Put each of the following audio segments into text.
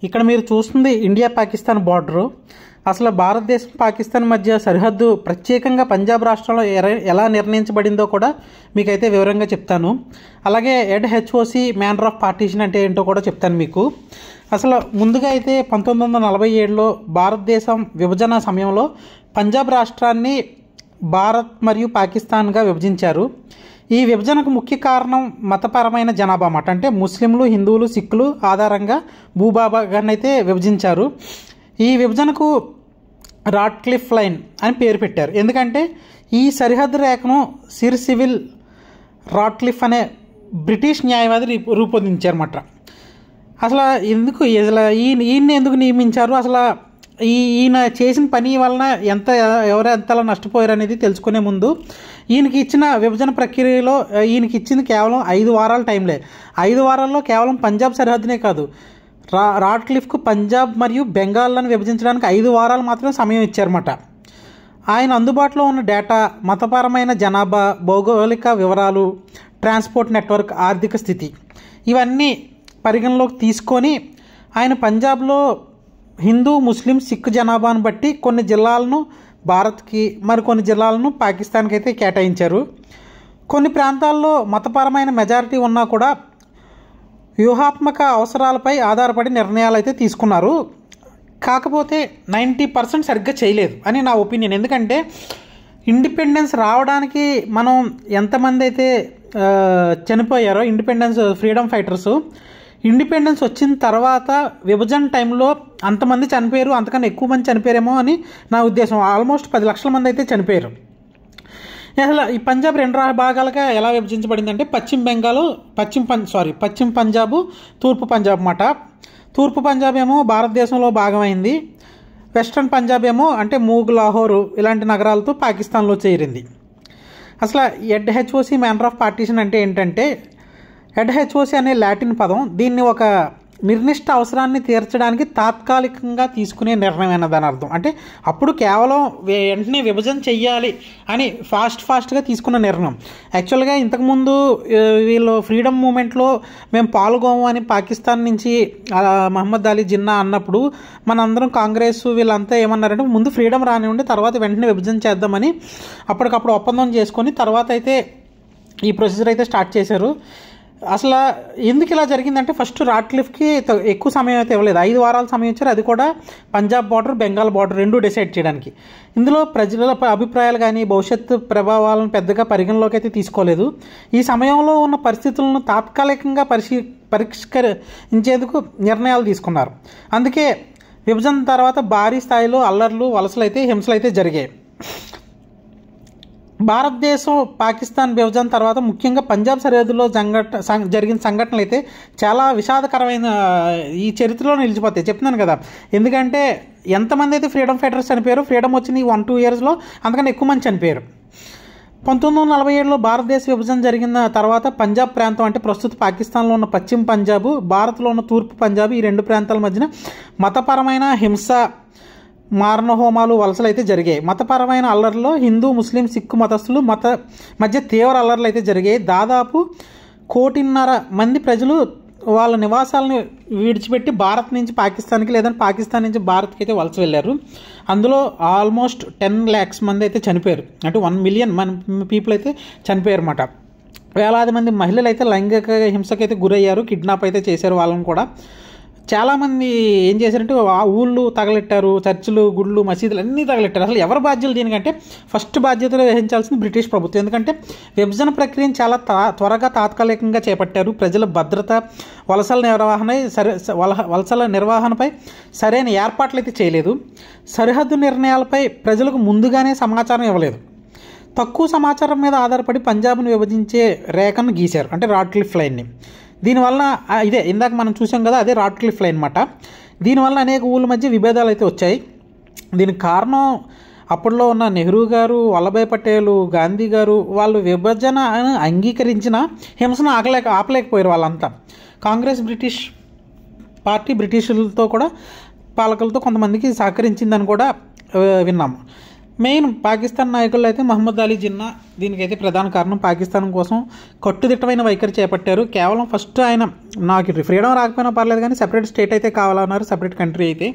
ఇక్కడ మీరు చూస్తుంది ఇండియా పాకిస్తాన్ బార్డరు. అసలు భారతదేశం పాకిస్తాన్ మధ్య సరిహద్దు ప్రత్యేకంగా పంజాబ్ రాష్ట్రంలో ఎలా నిర్ణయించబడిందో కూడా మీకైతే వివరంగా చెప్తాను. అలాగే HOC మ్యానర్ ఆఫ్ పార్టీషన్ అంటే ఏంటో కూడా చెప్తాను మీకు. అసలు ముందుగా అయితే 1947లో భారతదేశం విభజన సమయంలో పంజాబ్ రాష్ట్రాన్ని భారత్ మరియు పాకిస్తాన్గా విభజించారు. ఈ విభజనకు ముఖ్య కారణం మతపరమైన జనాభా మాట, అంటే ముస్లింలు, హిందువులు, సిక్కులు ఆధారంగా భూభాగాన్ని అయితే విభజించారు. ఈ విభజనకు రాట్క్లిఫ్ లైన్ అని పేరు పెట్టారు. ఎందుకంటే ఈ సరిహద్దు రేఖను సిర్ సివిల్ రాట్క్లిఫ్ అనే బ్రిటిష్ న్యాయవాది రూపొందించారన్నమాట. అసలు ఈయన్ని ఎందుకు నియమించారు, అసలు ఈయన చేసిన పని వలన ఎవరు ఎంతలా నష్టపోయారు అనేది తెలుసుకునే ముందు ఈయనకి ఇచ్చిన విభజన ప్రక్రియలో ఈయనకి ఇచ్చింది కేవలం 5 వారాల టైంలే. 5 వారాల్లో కేవలం పంజాబ్ సరిహద్దునే కాదు, రాట్క్లిఫ్కు పంజాబ్ మరియు బెంగాల్లను విభజించడానికి 5 వారాలు మాత్రమే సమయం ఇచ్చారన్నమాట. ఆయన అందుబాటులో ఉన్న డేటా, మతపరమైన జనాభా, భౌగోళిక వివరాలు, ట్రాన్స్పోర్ట్ నెట్వర్క్, ఆర్థిక స్థితి ఇవన్నీ పరిగణలోకి తీసుకొని ఆయన పంజాబ్లో హిందూ, ముస్లిం, సిక్ జనాభాను బట్టి కొన్ని జిల్లాలను భారత్కి, మరికొన్ని జిల్లాలను పాకిస్తాన్కి అయితే కేటాయించారు. కొన్ని ప్రాంతాల్లో మతపరమైన మెజారిటీ ఉన్నా కూడా వ్యూహాత్మక అవసరాలపై ఆధారపడి నిర్ణయాలు అయితే తీసుకున్నారు. కాకపోతే 90% సరిగ్గా చేయలేదు అని నా ఒపీనియన్. ఎందుకంటే ఇండిపెండెన్స్ రావడానికి మనం ఎంతమంది అయితే చనిపోయారో ఇండిపెండెన్స్ ఫ్రీడమ్ ఫైటర్స్, ఇండిపెండెన్స్ వచ్చిన తర్వాత విభజన టైంలో అంతమంది చనిపోయారు, అంతకన్నా ఎక్కువ మంది చనిపోయారేమో అని నా ఉద్దేశం. ఆల్మోస్ట్ 10 లక్షల మంది అయితే చనిపోయారు. అసలు ఈ పంజాబ్ 2 భాగాలుగా ఎలా విభజించబడిందంటే పశ్చిమ పంజాబ్, తూర్పు పంజాబ్ మాట. తూర్పు పంజాబ్ ఏమో భారతదేశంలో భాగమైంది, వెస్ట్రన్ పంజాబ్ ఏమో అంటే మూగ్, లాహోర్ ఇలాంటి నగరాలతో పాకిస్తాన్లో చేరింది. అసలు HOC మ్యానర్ ఆఫ్ పార్టీషన్ అంటే ఏంటంటే, HOC అనే లాటిన్ పదం, దీన్ని ఒక నిర్దిష్ట అవసరాన్ని తీర్చడానికి తాత్కాలికంగా తీసుకునే నిర్ణయం దాని అర్థం. అంటే అప్పుడు కేవలం వెంటనే విభజన చెయ్యాలి అని ఫాస్ట్గా తీసుకున్న నిర్ణయం. యాక్చువల్గా ఇంతకుముందు వీళ్ళు ఫ్రీడమ్ మూమెంట్లో మేము పాల్గొము అని పాకిస్తాన్ నుంచి మహమ్మద్ అలీ జిన్నా అన్నప్పుడు మనందరం కాంగ్రెస్ వీళ్ళంతా ఏమన్నారంటే ముందు ఫ్రీడమ్ రానివ్వండి, తర్వాత వెంటనే విభజన చేద్దామని అప్పటికప్పుడు ఒప్పందం చేసుకొని తర్వాత అయితే ఈ ప్రొసీజర్ అయితే స్టార్ట్ చేశారు. అసలు ఎందుకు ఇలా జరిగిందంటే, ఫస్ట్ రాట్క్లిఫ్కి ఎక్కువ సమయం అయితే ఇవ్వలేదు, 5 వారాల సమయం ఇచ్చారు. అది కూడా పంజాబ్ బార్డర్, బెంగాల్ బార్డర్ రెండూ డిసైడ్ చేయడానికి. ఇందులో ప్రజల అభిప్రాయాలు కానీ భవిష్యత్తు ప్రభావాలను పెద్దగా పరిగణలోకి అయితే తీసుకోలేదు. ఈ సమయంలో ఉన్న పరిస్థితులను తాత్కాలికంగా పరిష్కరించేందుకు నిర్ణయాలు తీసుకున్నారు. అందుకే విభజన తర్వాత భారీ స్థాయిలో అల్లర్లు, హింసలు అయితే జరిగాయి. భారతదేశం పాకిస్తాన్ విభజన తర్వాత ముఖ్యంగా పంజాబ్ సరిహద్దులో జరిగిన సంఘటనలు అయితే చాలా విషాదకరమైన ఈ చరిత్రలో నిలిచిపోతాయి. చెప్తున్నాను కదా, ఎందుకంటే ఎంతమంది అయితే ఫ్రీడమ్ ఫైటర్స్ చనిపోయారు, ఫ్రీడమ్ వచ్చిన ఈ 1-2 ఇయర్స్లో అంతకన్నా ఎక్కువ మంది చనిపోయారు. 1947లో భారతదేశ విభజన జరిగిన తర్వాత పంజాబ్ ప్రాంతం, అంటే ప్రస్తుత పాకిస్తాన్లో ఉన్న పశ్చిమ పంజాబ్, భారత్లో ఉన్న తూర్పు పంజాబ్, ఈ 2 ప్రాంతాల మధ్యన మతపరమైన హింస, మారణహోమాలు, వలసలు అయితే జరిగాయి. మతపరమైన అల్లర్లో హిందూ, ముస్లిం, సిక్కు మతస్థులు మధ్య తీవ్ర అల్లర్లు అయితే జరిగాయి. దాదాపు 1.5 కోటి మంది ప్రజలు వాళ్ళ నివాసాలను విడిచిపెట్టి భారత్ నుంచి పాకిస్తాన్కి, లేదంటే పాకిస్తాన్ నుంచి భారత్కి అయితే వలస వెళ్ళారు. అందులో ఆల్మోస్ట్ 10 lakhs మంది అయితే చనిపోయారు, అంటే 1 million పీపుల్ అయితే చనిపోయారు అన్నమాట. వేలాది మంది మహిళలు అయితే లైంగిక హింసకైతే గురయ్యారు, కిడ్నాప్ అయితే చేశారు వాళ్ళని కూడా. చాలామంది ఏం చేశారంటే ఊళ్ళు తగలెట్టారు, చర్చిలు, గుళ్ళు, మసీదులు అన్నీ తగలెట్టారు. అసలు ఎవరు బాధ్యులు దీనికంటే ఫస్ట్ బాధ్యతలు వహించాల్సింది బ్రిటిష్ ప్రభుత్వం. ఎందుకంటే విభజన ప్రక్రియను చాలా త్వరగా తాత్కాలికంగా చేపట్టారు. ప్రజల భద్రత, వలసల నిర్వహణపై సరైన ఏర్పాట్లు అయితే చేయలేదు. సరిహద్దు నిర్ణయాలపై ప్రజలకు ముందుగానే సమాచారం ఇవ్వలేదు. తక్కువ సమాచారం మీద ఆధారపడి పంజాబ్ను విభజించే రేఖను గీశారు, అంటే రాట్క్లిఫ్ లైన్ని. దీనివల్ల ఇదే ఇందాక మనం చూసాం కదా, అదే రాట్క్లిఫ్ లైన్ అన్నమాట. దీనివల్ల అనేక ఊళ్ళ మధ్య విభేదాలు అయితే వచ్చాయి. దీనికి కారణం అప్పట్లో ఉన్న నెహ్రూ గారు, వల్లభాయ్ పటేల్, గాంధీ గారు వాళ్ళు విభజన అంగీకరించిన హింసను ఆపలేకపోయారు వాళ్ళంతా. కాంగ్రెస్ బ్రిటిషులతో కూడా పాలకులతో కొంతమందికి సహకరించిందని కూడా విన్నాము. మెయిన్ పాకిస్తాన్ నాయకులు అయితే మహమ్మద్ అలీ జిన్నా దీనికైతే ప్రధాన కారణం. పాకిస్తాన్ కోసం కట్టుదిట్టమైన వైఖరి చేపట్టారు. కేవలం ఫస్ట్ ఆయన నాకు ఫ్రీడమ్ రాకపోయినా పర్లేదు కానీ సెపరేట్ స్టేట్ అయితే కావాలన్నారు, సెపరేట్ కంట్రీ అయితే.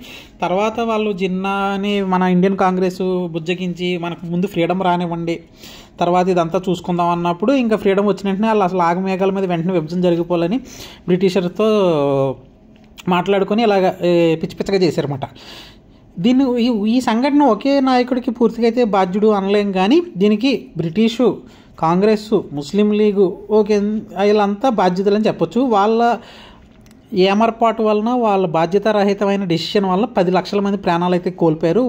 తర్వాత వాళ్ళు జిన్నాని మన ఇండియన్ కాంగ్రెస్ బుజ్జగించి మనకు ముందు ఫ్రీడమ్ రానివ్వండి, తర్వాత ఇదంతా చూసుకుందాం అన్నప్పుడు ఇంకా ఫ్రీడమ్ వచ్చిన వెంటనే వాళ్ళు అసలు ఆగమేఘాల మీద వెంటనే విభజన జరిగిపోవాలని బ్రిటిషర్తో మాట్లాడుకొని ఇలాగ పిచ్చి పిచ్చగా చేశారన్నమాట. దీన్ని ఈ సంఘటన ఒకే నాయకుడికి పూర్తిగా అయితే బాధ్యుడు అనలేం, కానీ దీనికి బ్రిటిషు, కాంగ్రెస్, ముస్లిం లీగు ఓకే వీళ్ళంతా బాధ్యతలని చెప్పొచ్చు. వాళ్ళ ఏమర్పాటు వలన, వాళ్ళ బాధ్యతారహితమైన డెసిషన్ వల్ల 10 లక్షల మంది ప్రాణాలు అయితే కోల్పోయారు.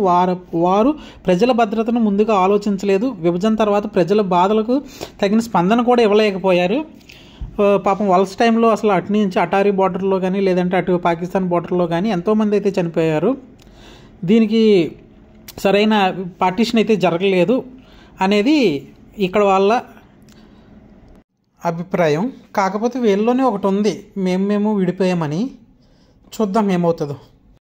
వారు ప్రజల భద్రతను ముందుగా ఆలోచించలేదు. విభజన తర్వాత ప్రజల బాధలకు తగిన స్పందన కూడా ఇవ్వలేకపోయారు. పాపం వలస టైంలో అసలు అటు నుంచి అటారీ బార్డర్లో కానీ లేదంటే అటు పాకిస్తాన్ బార్డర్లో కానీ ఎంతోమంది అయితే చనిపోయారు. దీనికి సరైన పార్టీషన్ అయితే జరగలేదు అనేది ఇక్కడ వాళ్ళ అభిప్రాయం. కాకపోతే వీళ్ళలోనే ఒకటి ఉంది, మేము విడిపోయామని. చూద్దాం ఏమవుతుందో.